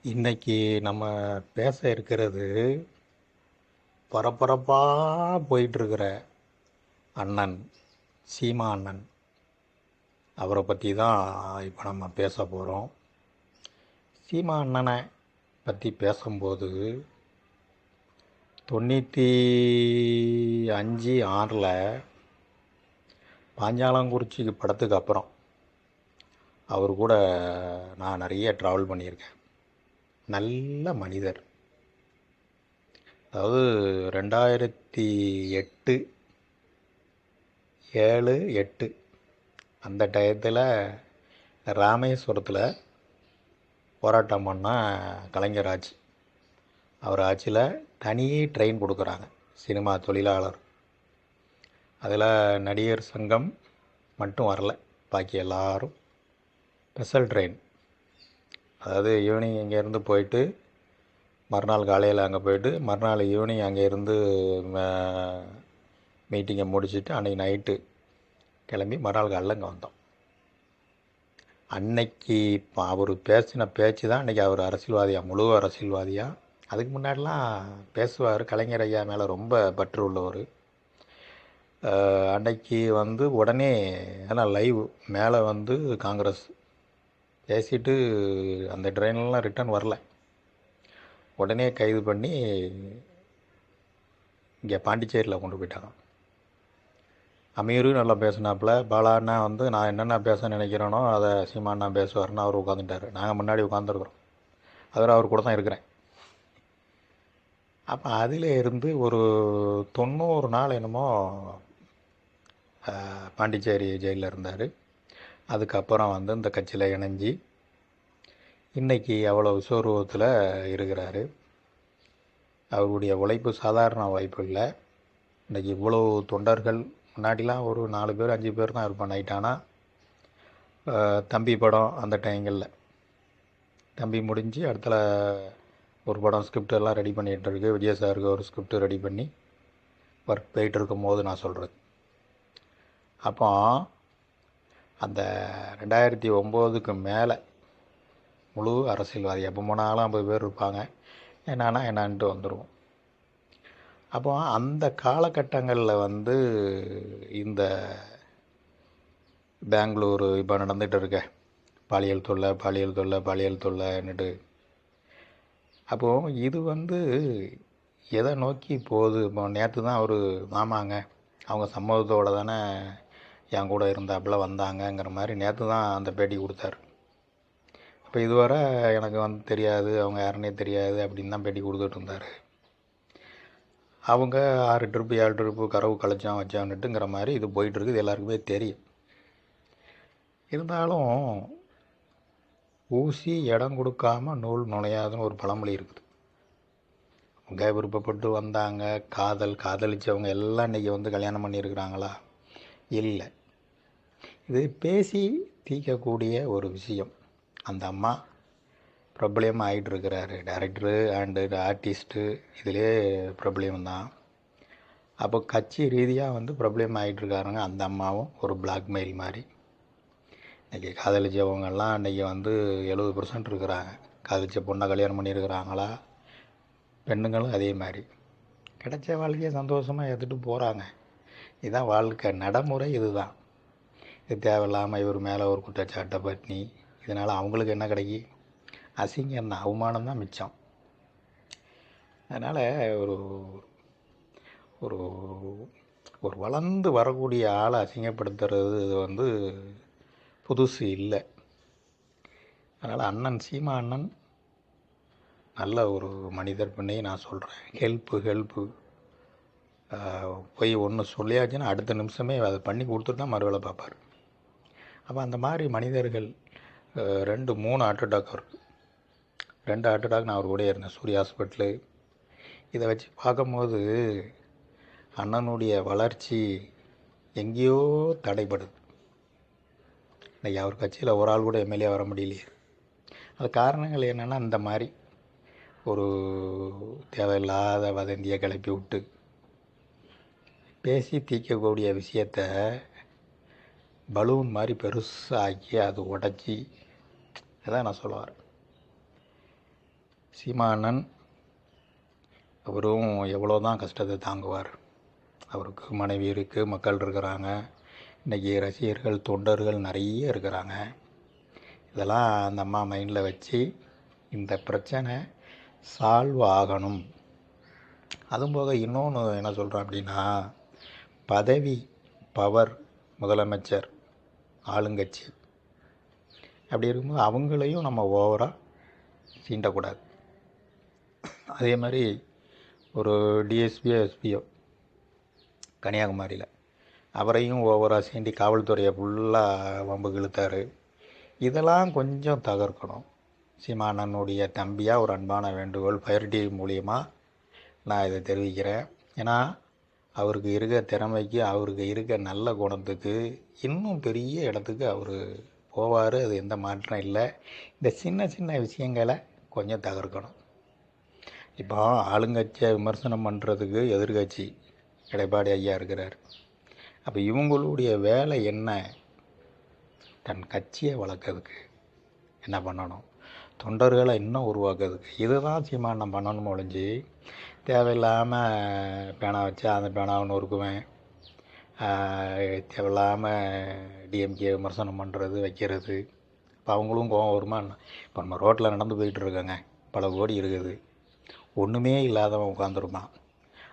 இன்னைக்கு நம்ம பேச இருக்கிறது பரபரப்பாக போயிட்டுருக்கிற அண்ணன் சீமா அண்ணன். அவரை பற்றி தான் இப்போ நம்ம பேச போகிறோம். சீமா அண்ணனை பற்றி பேசும்போது 95, 96 பாஞ்சாலங்குறிச்சிக்கு படத்துக்கு அப்புறம் அவர் கூட நான் நிறைய ட்ராவல் பண்ணியிருக்கேன். நல்ல மனிதர். அதாவது 2008, 7, 8 அந்த டயத்தில் ராமேஸ்வரத்தில் போராட்டம் பண்ணால் கலைஞர் ஆட்சி. அவர் ஆட்சியில் தனியே ட்ரெயின் கொடுக்குறாங்க சினிமா தொழிலாளர். அதில் நடிகர் சங்கம் மட்டும் வரல, பாக்கி எல்லாரும் ஸ்பெஷல் ட்ரெயின். அதாவது ஈவினிங் இங்கேருந்து போயிட்டு மறுநாள் காலையில் அங்கே போயிட்டு மறுநாள் ஈவினிங் அங்கேருந்து மீட்டிங்கை முடிச்சுட்டு அன்றைக்கி நைட்டு கிளம்பி மறுநாள் காலையில் இங்கே வந்தோம். அன்னைக்கு அவர் பேசின பேச்சு தான் அன்றைக்கி அவர் அரசியல்வாதியாக, முழு அரசியல்வாதியாக. அதுக்கு முன்னாடிலாம் பேசுவார். கலைஞர் ஐயா மேலே ரொம்ப பற்று உள்ளவர். அன்னைக்கு உடனே எல்லாம் லைவ் மேலே காங்கிரஸ் பேசிட்டு அந்த ட்ரெயின்லாம் ரிட்டர்ன் வரல, உடனே கைது பண்ணி இங்கே பாண்டிச்சேரியில் கொண்டு போயிட்டாங்க. அமீரும் நல்லா பேசினாப்புல. பாலாண்ணா நான் என்னென்ன பேச நினைக்கிறேனோ அதை சீமாண்ணா பேசுவார்னு அவர் உட்காந்துட்டார். நாங்கள் முன்னாடி உட்காந்துருக்குறோம். அவர் கூட தான் இருக்கிறேன். அப்போ அதில் இருந்து ஒரு 90 நாள் என்னமோ பாண்டிச்சேரி ஜெயிலில் இருந்தார். அதுக்கப்புறம் இந்த கட்சியில் இணைஞ்சி இன்றைக்கி அவ்வளோ விஸ்வரூபத்தில் இருக்கிறாரு. அவருடைய உழைப்பு சாதாரண உழைப்பு இல்லை. இன்றைக்கி இவ்வளோ தொண்டர்கள். முன்னாடிலாம் ஒரு 4 பேர் 5 பேர் தான் இருப்பான். நைட்டானா தம்பி படம் அந்த டைங்களில் தம்பி முடிஞ்சு அடுத்தல ஒரு படம் ஸ்கிரிப்ட் எல்லாம் ரெடி பண்ணிகிட்டு இருக்கு. விஜய் சாருக்கு ஒரு ஸ்கிரிப்ட் ரெடி பண்ணி ஒர்க் போயிட்டு இருக்கும் போது நான் சொல்கிறது. அப்போ அந்த 2009க்கு மேலே முழு அரசியல்வாதி. எப்போ போனாலும் 50 பேர் இருப்பாங்க. என்னான்னா என்னான்ட்டு வந்துடுவோம். அப்போ அந்த காலகட்டங்களில் இந்த பெங்களூரு இப்போ நடந்துகிட்டு இருக்க பாலியல் தொல்லைன்னுட்டு. அப்போது இது எதை நோக்கி போகுது? இப்போ நேற்று தான் அவர் மாமாங்க அவங்க சம்மதத்தோடு தானே என் கூட இருந்தாப்புல வந்தாங்கங்கிற மாதிரி நேற்று தான் அந்த பேட்டி கொடுத்தாரு. அப்போ இதுவரை எனக்கு தெரியாது, அவங்க யாருன்னே தெரியாது அப்படின்னு தான் பேட்டி கொடுத்துட்டு இருந்தார். அவங்க 6 ட்ரிப்பு 7 ட்ரிப்பு கறவு வச்சான்னுட்டுங்கிற மாதிரி இது போயிட்டுருக்கு. இது எல்லாருக்குமே தெரியும். இருந்தாலும் ஊசி இடம் கொடுக்காம நூல் நுழையாதுன்னு ஒரு பழமொழி இருக்குது. அவங்க விருப்பப்பட்டு வந்தாங்க, காதலிச்சவங்க எல்லாம் இன்றைக்கி கல்யாணம் பண்ணியிருக்கிறாங்களா? இல்லை. இது பேசி தீர்க்கக்கூடிய ஒரு விஷயம். அந்த அம்மா பிரபலியம் ஆகிட்டுருக்கிறாரு. டைரக்டரு அண்டு ஆர்டிஸ்ட்டு இதிலே பிரபலியம்தான். அப்போ கட்சி ரீதியாக பிரபலியம் ஆகிட்டுருக்காருங்க. அந்த அம்மாவும் ஒரு பிளாக்மெயில் மாதிரி. இன்றைக்கி காதலிச்சவங்கெல்லாம் இன்றைக்கி 70% இருக்கிறாங்க. காதலிச்ச பொண்ணை கல்யாணம் பண்ணியிருக்கிறாங்களா? பெண்ணுங்களும் அதே மாதிரி கிடைச்ச வாழ்க்கையை சந்தோஷமாக எடுத்துகிட்டு போகிறாங்க. இதுதான் வாழ்க்கை நடைமுறை. இதுதான். இது தேவையில்லாமல் இவர் மேலே ஒரு குற்றச்சாட்டை பண்ணி இதனால் அவங்களுக்கு என்ன கிடைக்கி? அசிங்கம் தான், அவமானம் தான் மிச்சம். அதனால் ஒரு ஒரு ஒரு வளர்ந்து வரக்கூடிய ஆளை அசிங்கப்படுத்துறது இது புதுசு இல்லை. அதனால் அண்ணன் சீமா அண்ணன் நல்ல ஒரு மனிதர் பண்ணி நான் சொல்கிறேன். ஹெல்ப்பு போய் ஒன்று சொல்லியாச்சுன்னா அடுத்த நிமிஷமே அதை பண்ணி கொடுத்துட்டு தான் மறுவேளை பார்ப்பார். அப்போ அந்த மாதிரி மனிதர்கள் 2, 3 ஹார்ட் அட்டாக் இருக்குது. 2 ஹார்ட் அட்டாக் நான் அவர் கூட இருந்தேன் சூர்யா ஹாஸ்பிட்டலு. இதை வச்சு பார்க்கும்போது அண்ணனுடைய வளர்ச்சி எங்கேயோ தடைப்படுது. இன்றைக்கி அவர் கட்சியில் ஒரு ஆள் கூட எம்எல்ஏ வர முடியலையே. அது காரணங்கள் என்னென்னா, இந்த மாதிரி ஒரு தேவையில்லாத வதந்தியை கிளப்பி விட்டு பேசி தீர்க்கக்கூடிய விஷயத்தை பலூன் மாதிரி பெருசாக்கி அது உடச்சி, அதான் நான் சொல்ல வரேன். சீமானன் அவரும் எவ்வளோ தான் கஷ்டத்தை தாங்குவார். அவருக்கு மனைவி இருக்குது, மக்கள் இருக்கிறாங்க, இன்றைக்கி ரசிகர்கள் தொண்டர்கள் நிறைய இருக்கிறாங்க. இதெல்லாம் அந்த அம்மா மைண்டில் வச்சு இந்த பிரச்சனை சால்வ் ஆகணும். அதுவும் போக இன்னொன்று என்ன சொல்கிறேன் அப்படின்னா, பதவி பவர் முதலமைச்சர் ஆளுங்கட்சி அப்படி இருக்கும்போது அவங்களையும் நம்ம ஓவராக சீண்டக்கூடாது. அதே மாதிரி ஒரு டிஎஸ்பியோ எஸ்பியோ கன்னியாகுமரியில் அவரையும் ஓவராக சீண்டி காவல்துறையை ஃபுல்லாக வம்புக்கு இழுத்தார். இதெல்லாம் கொஞ்சம் தகர்க்கணும். சீமானனுடைய தம்பியாக ஒரு அன்பான வேண்டுகோள் ஃபயர் டிவி மூலியமாக நான் இதை தெரிவிக்கிறேன். ஏன்னா அவருக்கு இருக்க திறமைக்கு, அவருக்கு இருக்க நல்ல குணத்துக்கு இன்னும் பெரிய இடத்துக்கு அவர் போவார். அது எந்த மாற்றம் இல்லை. இந்த சின்ன சின்ன விஷயங்களை கொஞ்சம் தகர்க்கணும். இப்போ ஆளுங்கட்சியை விமர்சனம் பண்ணுறதுக்கு எதிர்கட்சி எடப்பாடி ஐயா இருக்கிறார். அப்போ இவங்களுடைய வேலை என்ன? தன் கட்சியை வளர்க்கறதுக்கு என்ன பண்ணணும், தொண்டர்களை இன்னும் உருவாக்குறதுக்கு இதுதான் சீமானம் பண்ணணும். ஒழிஞ்சு தேவையில்லாமல் பேனா வச்சு அந்த பேனாவை நொறுக்குவேன், தேவையில்லாமல் டிஎம்கே விமர்சனம் பண்ணுறது வைக்கிறது. இப்போ அவங்களும் கோவம் வருமா? இப்போ நம்ம ரோட்டில் நடந்து போயிட்டுருக்கோங்க, பல கோடி இருக்குது, ஒன்றுமே இல்லாதவன் உட்காந்துருப்பான்.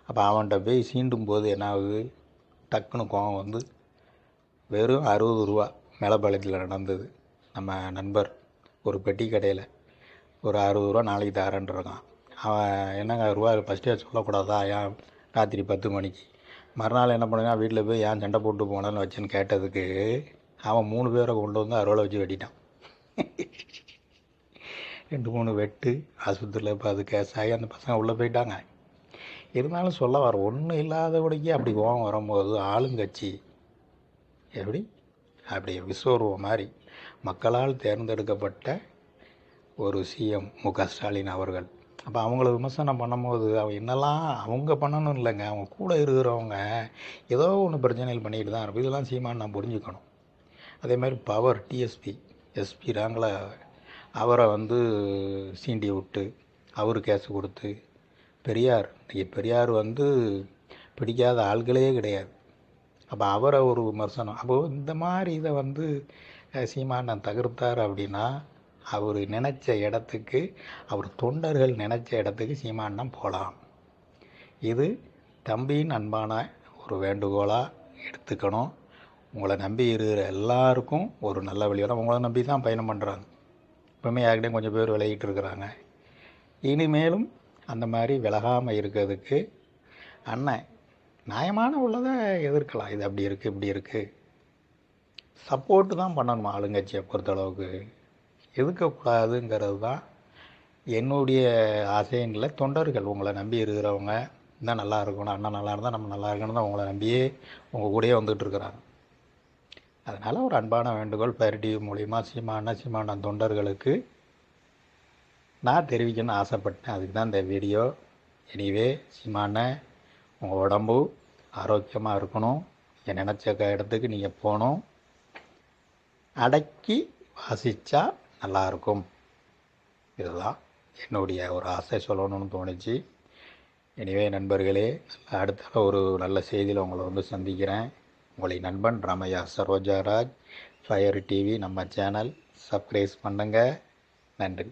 அப்போ அவன்கிட்ட போய் சீண்டும் போது என்ன ஆகுது? டக்குன்னு கோவம் வந்து வெறும் 60 ரூபா மேலப்பாளையத்தில் நடந்தது. நம்ம நண்பர் ஒரு பெட்டி கடையில் ஒரு 60 ரூபா நாளைக்கு தரேன்ருக்கான். அவன் என்னங்க ரூபா ஃபஸ்ட்டே சொல்லக்கூடாதா? ஏன் ராத்திரி 10 மணிக்கு? மறுநாள் என்ன பண்ணுங்க, வீட்டில் போய் ஏன் சண்டை போட்டு போனேன்னு வச்சுன்னு கேட்டதுக்கு அவன் 3 பேரை கொண்டு வந்து அறுவலை வச்சு வெட்டிட்டான். 2-3 வெட்டு ஆஸ்பத்திரியில். இப்போ அது கேஸ் ஆகி அந்த பசங்க உள்ளே போயிட்டாங்க. இருந்தாலும் சொல்ல வர ஒன்றும் இல்லாதபடிக்கு அப்படி கோவம் வரும்போது ஆளுங்கட்சி எப்படி அப்படி விஸ்வரூபம் மாதிரி மக்களால் தேர்ந்தெடுக்கப்பட்ட ஒரு சிஎம் மு.க. ஸ்டாலின் அவர்கள். அப்போ அவங்கள விமர்சனம் பண்ணும்போது அவன் என்னெல்லாம் அவங்க பண்ணணும் இல்லைங்க, அவங்க கூட இருக்கிறவங்க ஏதோ ஒன்று பிரச்சனைகள் பண்ணிக்கிட்டு தான் இருக்கும். இதெல்லாம் சீமான்னு நான் புரிஞ்சுக்கணும். அதே மாதிரி பவர் டிஎஸ்பி எஸ்பி ரேங்கில் அவரை வந்து சீண்டி விட்டு அவர் கேஸ் கொடுத்து பெரியார், இன்றைக்கி பெரியார் வந்து பிடிக்காத ஆள்களே கிடையாது. அப்போ அவரை ஒரு விமர்சனம். அப்போது இந்த மாதிரி இதை வந்து சீமானன் தகர்த்தார் அப்படின்னா அவர் நினச்ச இடத்துக்கு, அவர் தொண்டர்கள் நினச்ச இடத்துக்கு சீமானன் போகலாம். இது தம்பியின் அன்பான ஒரு வேண்டுகோளாக எடுத்துக்கணும். உங்களை நம்பி இருக்கிற எல்லாருக்கும் ஒரு நல்ல வழியோட உங்களை நம்பி தான் பயணம் பண்ணுறாங்க. இப்போவுமே யார்கிட்டையும் கொஞ்சம் பேர் விலகிட்டு இருக்கிறாங்க. இனிமேலும் அந்த மாதிரி விலகாமல் இருக்கிறதுக்கு அண்ணன் நியாயமான உள்ளதை எதிர்க்கலாம். இது அப்படி இருக்குது இப்படி இருக்குது, சப்போர்ட்டு தான் பண்ணணும். ஆளுங்கட்சியை பொறுத்தளவுக்கு எதிர்க்கக்கூடாதுங்கிறது தான் என்னுடைய ஆசைன்னு இல்லை. தொண்டர்கள் உங்களை நம்பி இருக்கிறவங்க இன்னும் நல்லா இருக்கணும், அண்ணன் நல்லா இருந்தால் நம்ம நல்லா இருக்கணும் தான் உங்களை நம்பியே உங்கள் கூடயே வந்துகிட்டு இருக்கிறாங்க. அதனால் ஒரு அன்பான வேண்டுகோள் ஃபயர் டிவி மூலிமா சீமானன் தொண்டர்களுக்கு நான் தெரிவிக்கணும்னு ஆசைப்பட்டேன். அதுக்கு தான் இந்த வீடியோ. எனிவே சீமான உங்கள் உடம்பு ஆரோக்கியமாக இருக்கணும், நீங்கள் நினச்ச இடத்துக்கு நீங்கள் போகணும், அடக்கி வாசித்தா நல்லாயிருக்கும். இதுதான் என்னுடைய ஒரு ஆசை சொல்லணும்னு தோணுச்சு. எனிவே நண்பர்களே, அடுத்த ஒரு நல்ல செய்தியில் உங்களை வந்து சந்திக்கிறேன். உங்களை நண்பன் ராமையா சரோஜாராஜ். ஃபயர் டிவி நம்ம சேனல் சப்ஸ்கிரைப் பண்ணுங்கள். நன்றி.